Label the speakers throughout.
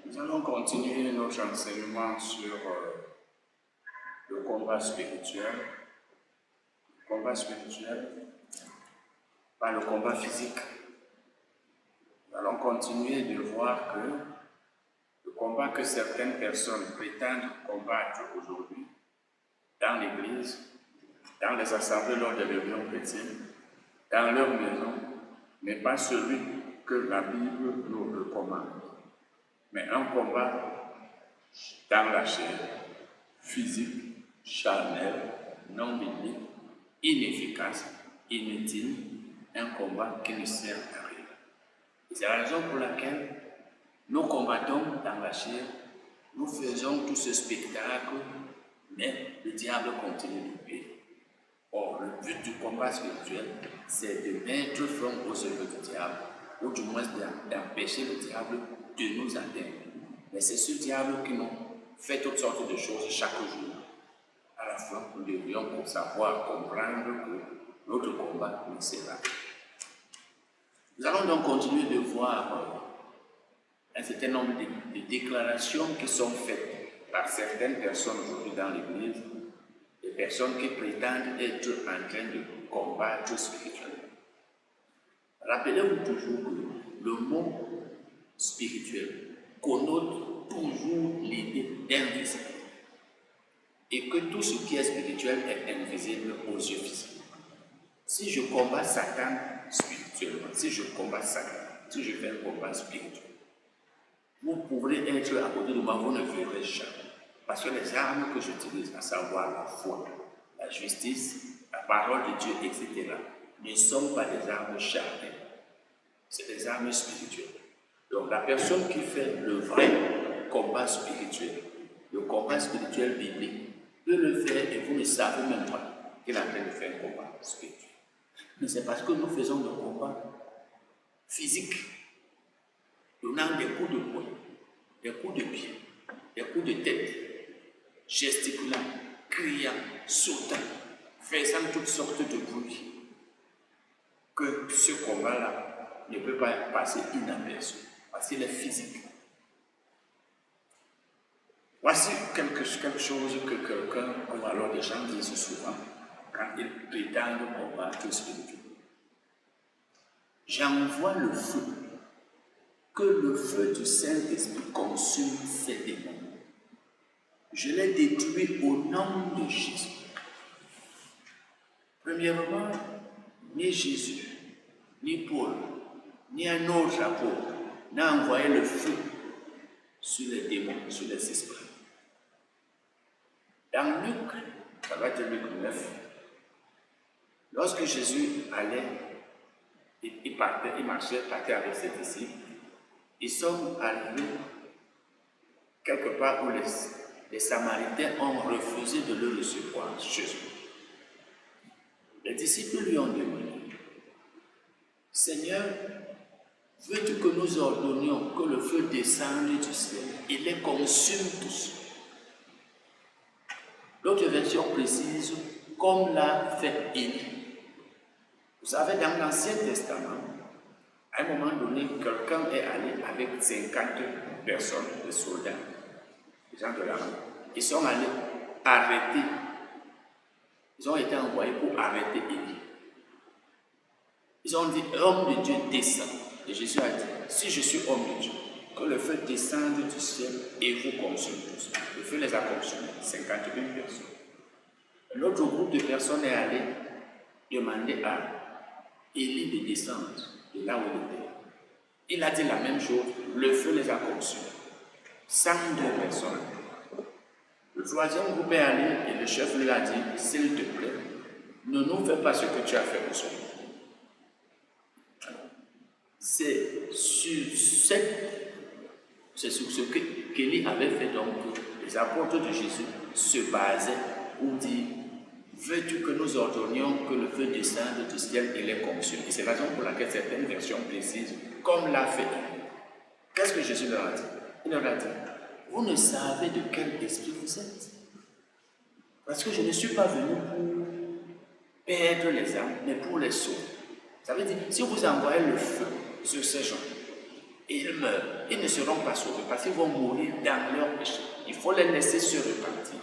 Speaker 1: Nous allons continuer notre enseignement sur le combat spirituel. Le combat spirituel, pas le combat physique. Nous allons continuer de voir que le combat que certaines personnes prétendent combattre aujourd'hui dans l'Église, dans les assemblées lors des réunions chrétiennes, dans leur maison, n'est pas celui que la Bible nous recommande, mais un combat dans la chair, physique, charnel, non biblique, inefficace, inutile, un combat qui ne sert à rien. C'est la raison pour laquelle nous combattons dans la chair, nous faisons tout ce spectacle, mais le diable continue de payer. Or, le but du combat spirituel, c'est de mettre fin aux œuvres du diable, ou du moins d'empêcher le diable de nous atteindre. Mais c'est ce diable qui nous fait toutes sortes de choses chaque jour. À la fin, nous devrions savoir comprendre que notre combat ne sera pas. Nous allons donc continuer de voir un certain nombre de déclarations qui sont faites par certaines personnes aujourd'hui dans l'Église, des personnes qui prétendent être en train de combattre spirituellement. Rappelez-vous toujours que le mot spirituel connote toujours l'idée d'invisible et que tout ce qui est spirituel est invisible aux yeux physiques. Si je combats Satan spirituellement, si je combats Satan, si je fais un combat spirituel, vous pourrez être à côté de moi, vous ne verrez jamais. Parce que les armes que j'utilise, à savoir la foi, la justice, la parole de Dieu, etc., ne sont pas des armes charnelles. C'est des armes spirituelles. Donc la personne qui fait le vrai combat spirituel, le combat spirituel biblique, peut le faire et vous ne savez même pas qu'il est en train de faire un combat spirituel. Mais c'est parce que nous faisons le combat physique, donnant des coups de poing, des coups de pied, des coups de tête, gesticulant, criant, sautant, faisant toutes sortes de bruits, que ce combat-là ne peut pas passer inaperçu, parce qu'il est physique. Voici quelque chose que quelqu'un, ou alors des gens disent souvent, quand ils prétendent combattre spirituel. J'envoie le feu, que le feu du Saint-Esprit consume ces démons. Je les détruis au nom de Jésus. Premièrement, ni Jésus, ni Paul, ni un autre apôtre n'a envoyé le feu sur les démons, sur les esprits. Dans Luc, ça va être Luc 9, lorsque Jésus allait, il partait avec ses disciples, ils sont arrivés quelque part où les Samaritains ont refusé de le recevoir chez eux. Les disciples lui ont demandé, Seigneur, veux-tu que nous ordonnions que le feu descende du ciel et les consume tous? L'autre version précise, comme l'a fait Élie. Vous savez, dans l'Ancien Testament, à un moment donné, quelqu'un est allé avec 50 personnes, des soldats, des gens de l'armée. Ils sont allés arrêter. Ils ont été envoyés pour arrêter Élie. Ils ont dit, homme de Dieu, descend. Et Jésus a dit, si je suis homme de Dieu, que le feu descende du ciel et vous consume tous. Le feu les a consumés, 51 personnes. L'autre groupe de personnes est allé demander à Élie de descendre de là où il était. Il a dit la même chose, le feu les a consumés. 102 personnes. Le troisième groupe est allé et le chef lui a dit, s'il te plaît, ne nous fais pas ce que tu as fait aujourd'hui. C'est sur ce qu'Élie avait fait, donc les apôtres de Jésus se basaient pour dire, veux-tu que nous ordonnions que le feu descende du ciel et les consume? Et c'est la raison pour laquelle certaines versions précisent, comme l'a fait. Qu'est-ce que Jésus leur a dit? Il leur a dit, vous ne savez de quel esprit vous êtes. Parce que je ne suis pas venu pour perdre les âmes, mais pour les sauver. Ça veut dire, si vous envoyez le feu sur ces gens, et ils meurent, ils ne seront pas sauvés parce qu'ils vont mourir dans leur péché. Il faut les laisser se repentir.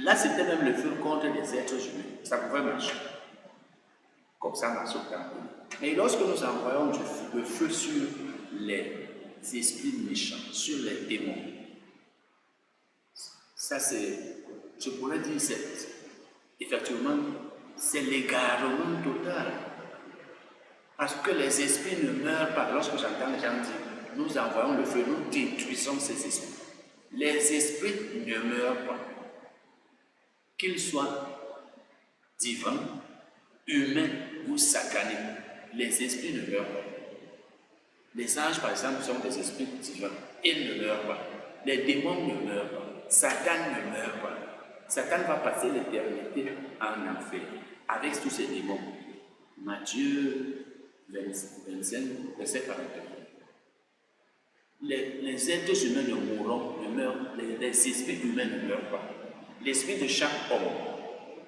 Speaker 1: Là, c'était même le feu contre les êtres humains. Ça pouvait marcher. Comme ça marche au temps. Mais lorsque nous envoyons le feu sur les esprits méchants, sur les démons, ça c'est, je pourrais dire, effectivement, c'est l'égarement total. Parce que les esprits ne meurent pas. Lorsque j'entends les gens dire, nous envoyons le feu, nous détruisons ces esprits. Les esprits ne meurent pas. Qu'ils soient divins, humains ou sataniques, les esprits ne meurent pas. Les anges, par exemple, sont des esprits divins. Ils ne meurent pas. Les démons ne meurent pas. Satan ne meurt pas. Satan va passer l'éternité en enfer avec tous ces démons. Matthieu 25, verset 41. Les êtres humains ne mourront, ne meurent, les esprits humains ne meurent pas. L'esprit de chaque homme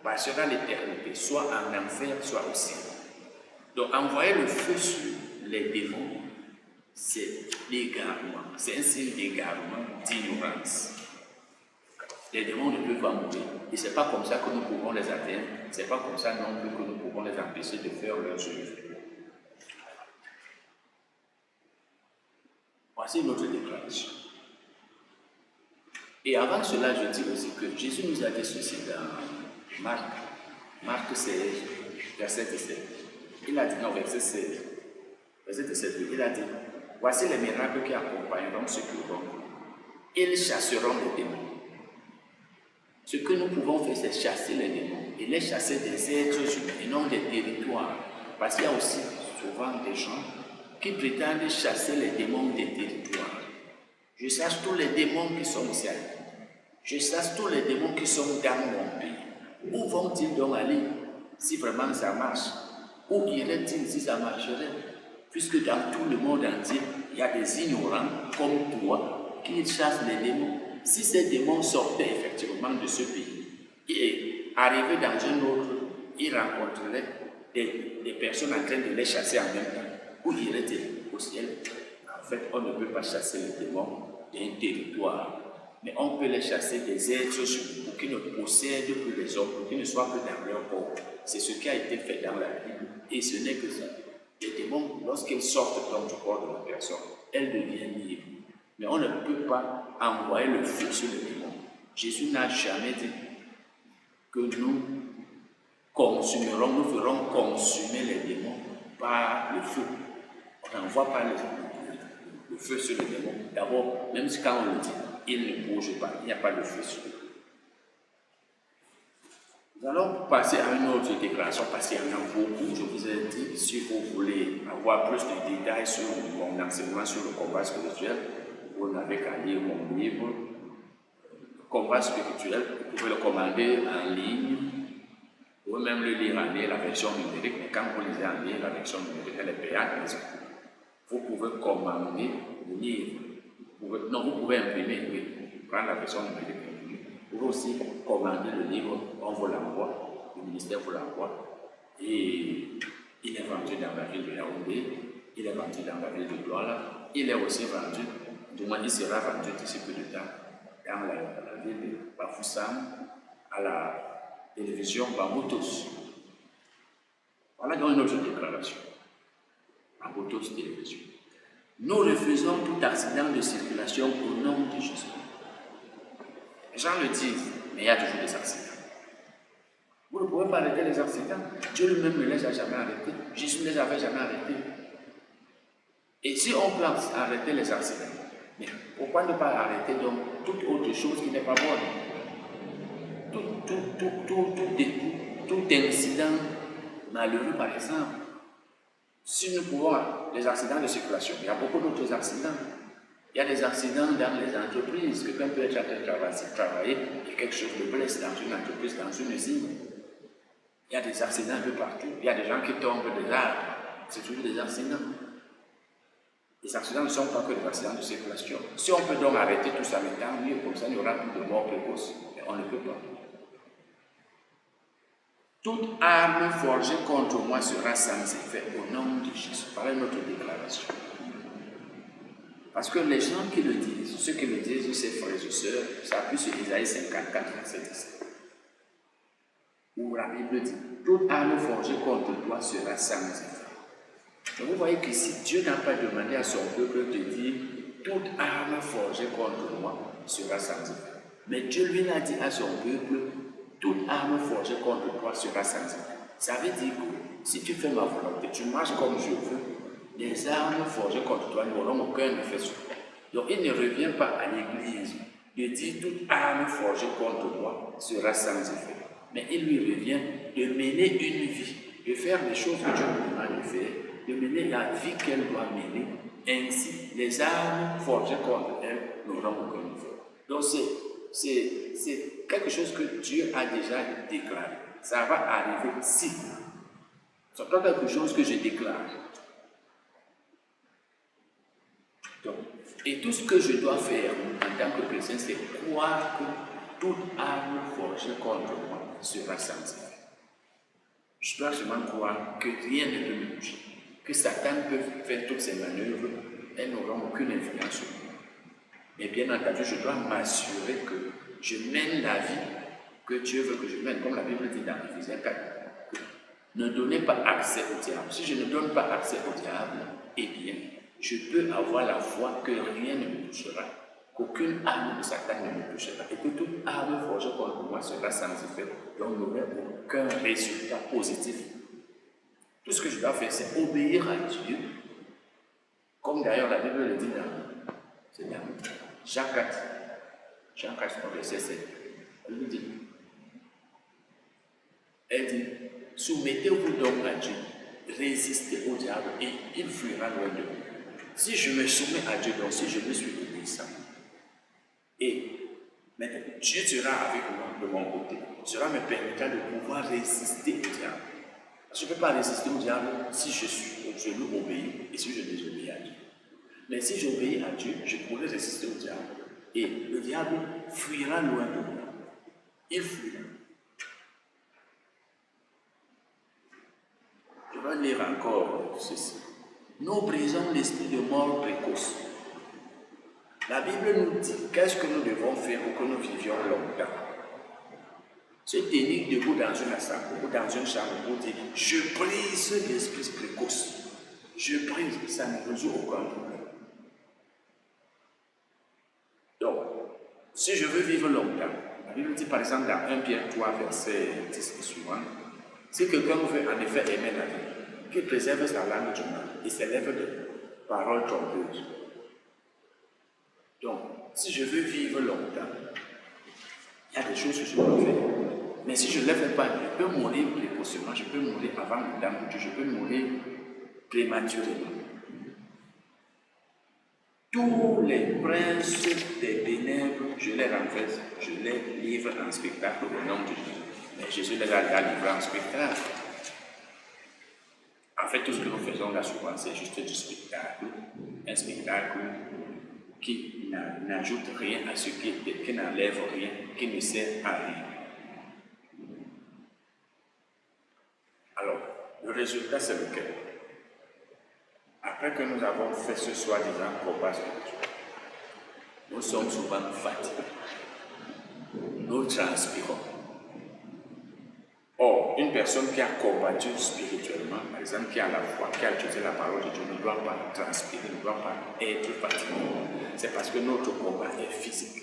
Speaker 1: passera l'éternité, soit en enfer, soit au ciel. Donc, envoyer le feu sur les démons, c'est l'égarement, c'est un signe d'égarement, d'ignorance. Les démons ne peuvent pas mourir. Et ce n'est pas comme ça que nous pouvons les atteindre, ce n'est pas comme ça non plus que nous pouvons les empêcher de faire leurs œuvres. Voici notre déclaration. Et avant cela, je dis aussi que Jésus nous a dit ceci dans Marc 16, verset 17. Il a dit, non, verset 16, verset 17, il a dit, voici les miracles qui accompagneront ceux qui vont. Ils chasseront les démons. Ce que nous pouvons faire, c'est chasser les démons et les chasser des êtres humains et non des territoires. Parce qu'il y a aussi souvent des gens qui prétendent chasser les démons des territoires. Je chasse tous les démons qui sont ici. Je chasse tous les démons qui sont dans mon pays. Où vont-ils donc aller si vraiment ça marche? Où iraient-ils si ça marcherait? Puisque dans tout le monde entier, il y a des ignorants comme toi qui chassent les démons. Si ces démons sortaient effectivement de ce pays et arrivaient dans un autre, ils rencontreraient des personnes en train de les chasser en même temps. Où iraient-ils? Au ciel. En fait, on ne peut pas chasser les démons d'un territoire, mais on peut les chasser des êtres humains pour qu'ils ne possèdent plus les hommes, pour qu'ils ne soient plus dans leur corps. C'est ce qui a été fait dans la Bible, et ce n'est que ça. Les démons, lorsqu'ils sortent donc du corps de la personne, elles deviennent libres. Mais on ne peut pas envoyer le feu sur les démons. Jésus n'a jamais dit que nous consumerons, nous ferons consumer les démons par le feu. On n'envoie pas le feu sur les démons. D'abord, même si quand on le dit, il ne bouge pas, il n'y a pas de feu sur eux. Nous allons passer à une autre déclaration parce qu'il y en a beaucoup. Je vous ai dit, si vous voulez avoir plus de détails sur mon enseignement sur le combat spirituel, vous n'avez qu'à lire mon livre, Combat spirituel. Vous pouvez le commander en ligne. Vous pouvez même le lire en ligne, la version numérique, mais quand vous lisez en ligne, la version numérique, elle est payante. Vous pouvez commander le livre. Vous pouvez imprimer, oui, prendre la version numérique. Vous pouvez aussi commander le livre, on vous l'envoie, le ministère vous l'envoie. Et il est vendu dans la ville de Yaoundé, il est vendu dans la ville de Douala, il est aussi vendu, du moins il sera vendu d'ici peu de temps, dans la ville de Bafoussam, à la télévision Bamboutos. Voilà donc une autre déclaration. Bamboutos télévision. Nous refusons tout accident de circulation au nom de Jésus. Les gens le disent, mais il y a toujours des accidents. Vous ne pouvez pas arrêter les accidents. Dieu lui-même ne les a jamais arrêtés. Jésus ne les avait jamais arrêtés. Et si on peut arrêter les accidents, mais pourquoi ne pas arrêter donc toute autre chose qui n'est pas bonne? Tout incident malheureux, par exemple. Si nous pouvons, les accidents de circulation, il y a beaucoup d'autres accidents. Il y a des accidents dans les entreprises. Quelqu'un peut être en train de travailler et quelque chose le blesse dans une entreprise, dans une usine. Il y a des accidents un peu partout. Il y a des gens qui tombent des arbres. C'est toujours des accidents. Les accidents ne sont pas que des accidents de circulation. Si on peut donc arrêter tout ça maintenant, mieux, comme ça il n'y aura plus de morts précoces. Mais on ne peut pas. Toute arme forgée contre moi sera sans effet au nom de Jésus. Voilà notre déclaration. Parce que les gens qui le disent, ceux qui le disent, ses frères et sœurs, ça appuie sur Isaïe 54, verset 17. Où la Bible dit, toute arme forgée contre toi sera sans effet. Donc vous voyez que si Dieu n'a pas demandé à son peuple de dire, toute arme forgée contre moi sera sans effet. Mais Dieu lui a dit à son peuple, toute arme forgée contre toi sera sans effet. Ça veut dire que si tu fais ma volonté, tu marches comme je veux, les armes forgées contre toi n'auront aucun effet sur toi. Donc il ne revient pas à l'Église de dire toute arme forgée contre toi sera sans effet. Mais il lui revient de mener une vie, de faire les choses que Dieu lui demande de faire, de mener la vie qu'elle doit mener. Ainsi, les armes forgées contre elle n'auront aucun effet. Donc c'est quelque chose que Dieu a déjà déclaré. Ça va arriver si. Ce n'est pas quelque chose que je déclare. Donc, et tout ce que je dois faire en tant que chrétien, c'est croire que toute arme forgée contre moi sera sans effet. Je dois seulement croire que rien ne peut me toucher, que Satan peut faire toutes ses manœuvres, elles n'auront aucune influence sur moi. Mais bien entendu, je dois m'assurer que je mène la vie que Dieu veut que je mène, comme la Bible dit dans Éphésiens 4. Ne donnez pas accès au diable. Si je ne donne pas accès au diable, eh bien, je peux avoir la foi que rien ne me touchera, qu'aucune arme de Satan ne me touchera, et que toute arme forgée contre moi sera sans effet, donc n'aurai aucun résultat positif. Tout ce que je dois faire, c'est obéir à Dieu, comme d'ailleurs la Bible le dit dans Jean 4, verset 7. Elle dit, soumettez-vous donc à Dieu, résistez au diable et il fuira loin de vous. Si je me soumets à Dieu, donc si je me suis obéissant, et maintenant Dieu sera avec moi de mon côté, cela me permettra de pouvoir résister au diable. Je ne peux pas résister au diable si je lui obéis et si je désobéis à Dieu. Mais si j'obéis à Dieu, je pourrai résister au diable. Et le diable fuira loin de moi. Il fuira. Je vais lire encore ceci. Nous brisons l'esprit de mort précoce. La Bible nous dit qu'est-ce que nous devons faire pour que nous vivions longtemps. Se tenir debout dans une assemblée ou dans une chambre pour dire je brise l'esprit précoce. Je brise, ça ne résout aucun problème. Donc, si je veux vivre longtemps, la Bible dit par exemple dans 1 Pierre 3, verset 10 et suivant, si quelqu'un veut en effet aimer la vie, qu'il préserve sa langue du mal et s'élève de paroles trompeuses. Donc, si je veux vivre longtemps, il y a des choses que je dois faire. Mais si je ne les fais pas, je peux mourir précocement, je peux mourir avant le temps de Dieu, je peux mourir prématurément. Tous les princes des ténèbres, je les renverse, je les livre en spectacle au nom de Jésus. Mais Jésus les a livrés en spectacle. En fait, tout ce que nous faisons là souvent, c'est juste du spectacle. Un spectacle qui n'ajoute rien à ce qui n'enlève rien, qui ne sert à rien. Alors, le résultat, c'est lequel? Après que nous avons fait ce soi-disant combat spirituel, nous sommes souvent fatigués. Nous transpirons. Or, une personne qui a combattu spirituellement, par exemple, qui a la foi, qui a utilisé la parole de Dieu, ne doit pas transpirer, ne doit pas être fatigué. C'est parce que notre combat est physique.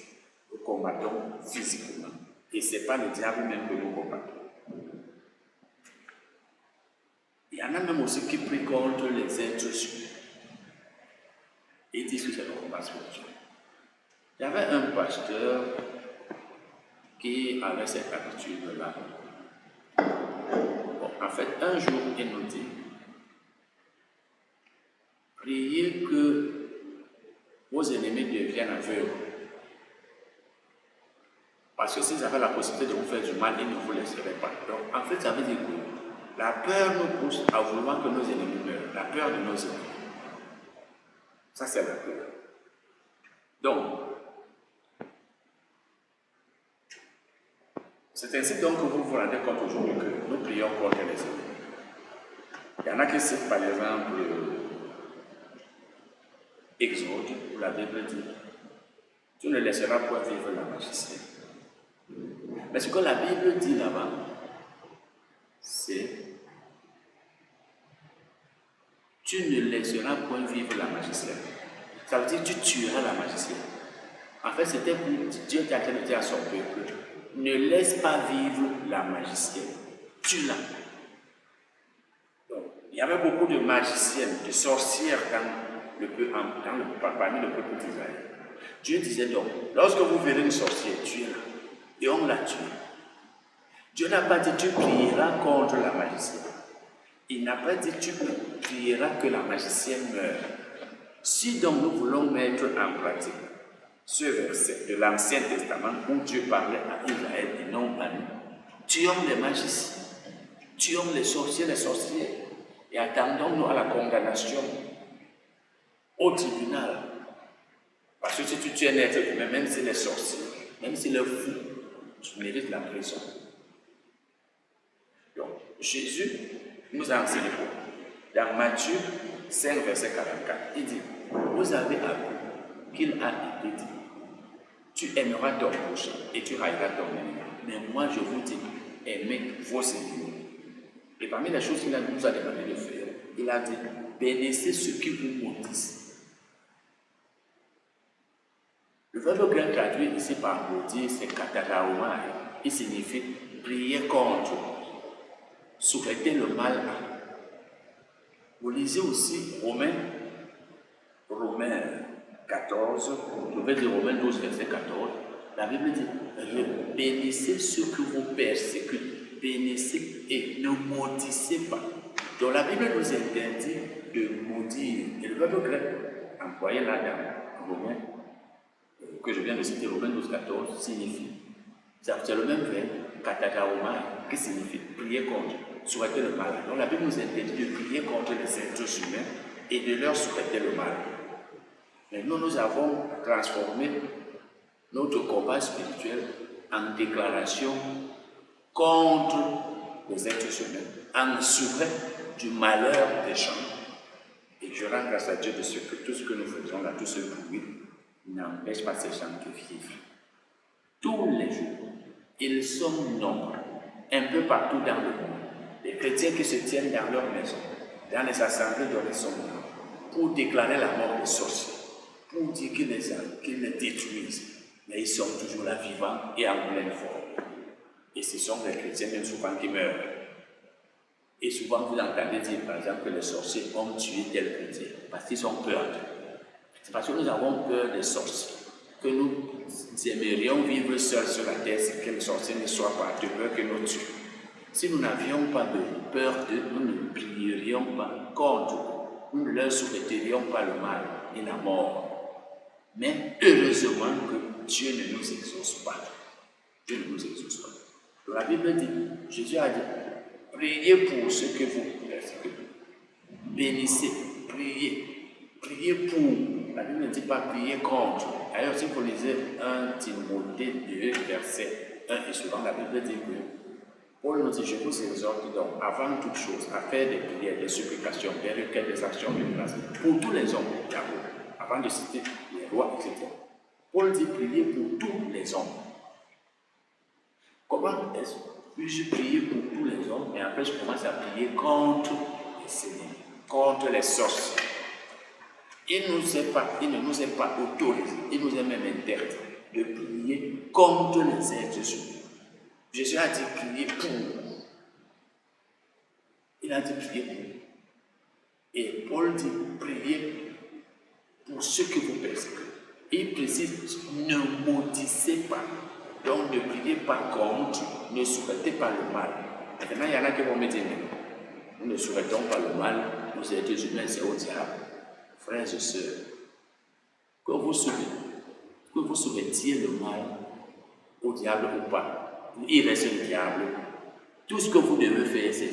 Speaker 1: Nous combattons physiquement. Et ce n'est pas le diable même que nous combattons. Il y en a même aussi qui prient contre les êtres humains. Ils disent que c'est le combat spirituel. Il y avait un pasteur qui avait cette habitude-là. Bon, en fait, un jour, il nous dit, priez que vos ennemis deviennent aveugles. Parce que s'ils avaient la possibilité de vous faire du mal, ils ne vous laisseraient pas. Donc, en fait, ça veut dire que la peur nous pousse à vouloir que nos ennemis meurent. La peur de nos ennemis. Ça, c'est la peur. Donc, c'est ainsi donc que vous vous rendez compte aujourd'hui que nous prions contre les ennemis. Il y en a qui citent par exemple Exode, où la Bible dit, tu ne laisseras point vivre la magicienne. Mais ce que la Bible dit là-bas, c'est tu ne laisseras point vivre la magicienne. Ça veut dire tu tueras la magicienne. En fait, c'était pour Dieu qui a dit à son peuple, ne laisse pas vivre la magicienne, tue-la. Donc, il y avait beaucoup de magiciennes, de sorcières parmi le peuple d'Israël. Dieu disait donc, lorsque vous verrez une sorcière, tuez-la. Et on l'a tuée. Dieu n'a pas dit tu prieras contre la magicienne. Il n'a pas dit tu prieras que la magicienne meure. Si donc nous voulons mettre en pratique ce verset de l'Ancien Testament où Dieu parlait à Israël et non à nous, tuons les magiciens, tuons les sorciers, les sorcières et attendons-nous à la condamnation au tribunal. Parce que si tu tues un être humain, même s'il est sorcier, même s'il est fou, tu mérites la prison. Donc, Jésus nous a enseigné dans Matthieu 5, verset 44, il dit, vous avez appris qu'il a été dit, tu aimeras ton prochain et tu haïras ton ennemi. Mais moi, je vous dis, aimez vos ennemis. Et parmi les choses qu'il nous a demandé de faire, il a dit, bénissez ceux qui vous maudissent. Le verbe grec traduit ici par maudire, c'est kataraomai. Il signifie prier contre, souhaiter le mal à. Vous lisez aussi Romains 14, je vais dire Romains 12, verset 14. La Bible dit, bénissez ceux que vous persécutent, bénissez et ne maudissez pas. Donc la Bible nous interdit de maudire. Et le verbe grec employé là dans Romains, que je viens de citer, Romains 12, 14, signifie, c'est le même verbe, katakaomai, qui signifie prier contre, souhaiter le mal. Donc la Bible nous interdit de prier contre les êtres humains et de leur souhaiter le mal. Mais nous avons transformé notre combat spirituel en déclaration contre les êtres humains, en souhait du malheur des gens. Et je rends grâce à Dieu de ce que tout ce que nous faisons là, tout ce bruit, n'empêche pas ces gens de vivre. Tous les jours, ils sont nombreux, un peu partout dans le monde. Les chrétiens qui se tiennent dans leur maison, dans les assemblées de son nom, pour déclarer la mort des sorciers, pour dire qu'ils les détruisent. Mais ils sont toujours là vivants et en pleine forme. Et ce sont les chrétiens même souvent qui meurent. Et souvent vous entendez dire par exemple que les sorciers ont tué tel chrétien parce qu'ils ont peur d'eux. C'est parce que nous avons peur des sorciers que nous aimerions vivre seuls sur la terre si que les sorciers ne soient pas de peur que nous tuent. Si nous n'avions pas de peur d'eux, nous ne prierions pas contre eux. Nous ne leur souhaiterions pas le mal et la mort. Mais heureusement que Dieu ne nous exauce pas. Dieu ne nous exauce pas. Donc la Bible dit, Jésus a dit, priez pour ceux que vous persécutez. Bénissez, priez. Priez pour. La Bible ne dit pas prier contre. D'ailleurs, si vous lisez 1 Timothée 2, verset 1 et suivant, la Bible dit que Paul nous dit, je vous exhorte donc, avant toute chose, à faire des prières, des supplications, des requêtes, des actions de grâce, pour tous les hommes d'abord, avant de citer les rois, etc. Paul dit, priez pour tous les hommes. Comment est-ce que puis-je prier pour tous les hommes et après je commence à prier contre les seigneurs, contre les sorciers? Il ne nous est pas autorisé, il nous est même interdit de prier contre les êtres humains. Jésus a dit prier pour. Il a dit prier pour. Et Paul dit prier pour ceux que vous persécutez. Il précise, ne maudissez pas. Donc ne priez pas contre, ne souhaitez pas le mal. Maintenant, il y en a qui vont me dire, nous ne souhaitons pas le mal, nous êtres humains, c'est au diable. Frères et sœurs, que vous souhaitiez le mal au diable ou pas, il reste le diable. Tout ce que vous devez faire, c'est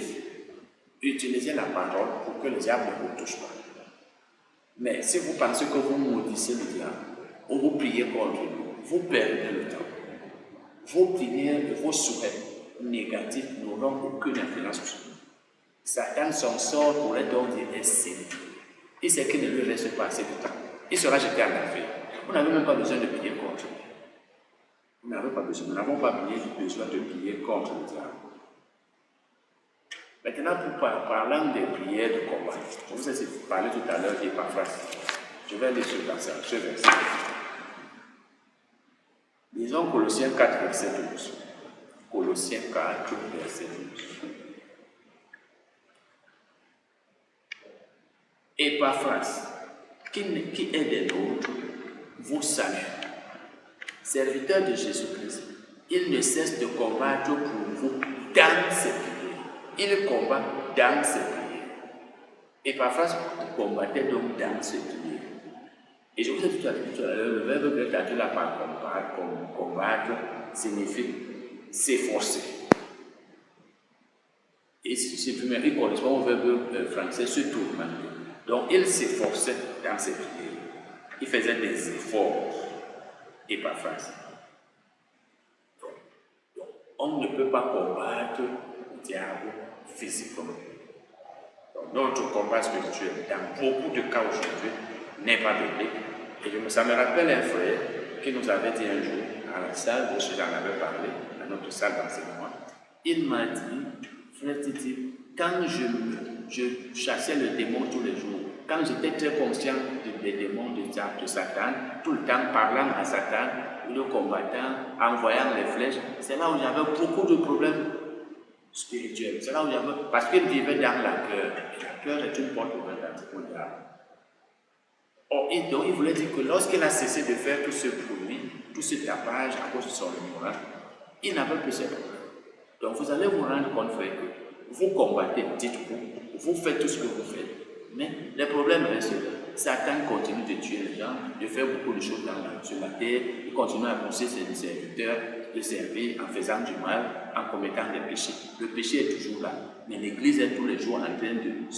Speaker 1: utiliser la parole pour que le diable ne vous touche pas. Mais si vous pensez que vous maudissez le diable, ou vous priez contre lui, vous perdez le temps. Vos prières et vos souhaits négatifs n'auront aucune influence sur vous. Satan, son sort pourrait donc dire est série. Il sait qu'il ne lui reste pas assez de temps. il sera jeté en enfer. Vous n'avez même pas besoin de prier contre lui. Vous n'avez pas besoin, nous n'avons pas besoin de prier contre le diable. Maintenant, parlant des prières de combat, je vous ai parlé tout à l'heure d'Épaphras. Je vais aller sur ce verset. Disons Colossiens 4, verset 12. Colossiens 4, verset 12. Épaphras, qui est des nôtres, vous salue. Serviteur de Jésus-Christ, il ne cesse de combattre pour vous dans ses prières. Il combat dans ses prières. Épaphras combattait donc dans ses prières. Et je vous ai dit tout à l'heure, le verbe grec traduit là par combattre signifie s'efforcer. Et il correspond au verbe français se tourmenter. Donc il s'efforçait dans ses prières. Il faisait des efforts. Épaphras. Donc, on ne peut pas combattre le diable physiquement. Donc, notre combat spirituel, dans beaucoup de cas aujourd'hui, n'est pas biblique. Et ça me rappelle un frère qui nous avait dit un jour, à la salle, j'en avais parlé, à notre salle d'enseignement, il m'a dit, frère Titi, quand je chassais le démon tous les jours, quand j'étais très conscient des démons de Satan, tout le temps parlant à Satan, le combattant, envoyant les flèches, c'est là où j'avais beaucoup de problèmes spirituels. C'est là où j'avais, parce qu'il vivait dans la peur. La peur est une porte ouverte pour le diable. Or, donc, il voulait dire que lorsqu'il a cessé de faire tout ce bruit, tout ce tapage à cause de son ignorance, il n'avait plus ces problèmes. Donc, vous allez vous rendre compte, frère, que vous combattez, dites-vous, vous faites tout ce que vous faites. Mais le problème reste là. Satan continue de tuer les gens, de faire beaucoup de choses sur la terre, il continue à pousser ses serviteurs, de servir en faisant du mal, en commettant des péchés. Le péché est toujours là, mais l'Église est tous les jours en train de,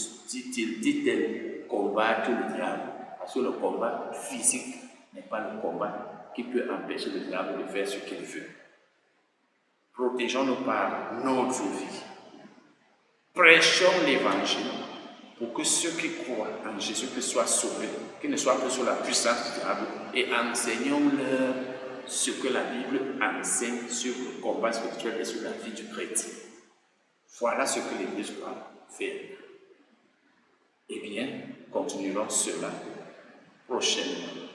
Speaker 1: dit-elle, combattre le diable. Parce que le combat physique n'est pas le combat qui peut empêcher le diable de faire ce qu'il veut. Protégeons-nous par notre vie. Prêchons l'Évangile pour que ceux qui croient en Jésus-Christ soient sauvés, qu'ils ne soient plus sous la puissance du diable, et enseignons-leur ce que la Bible enseigne sur le combat spirituel et sur la vie du chrétien. Voilà ce que l'Église doit faire. Eh bien, continuerons cela prochainement.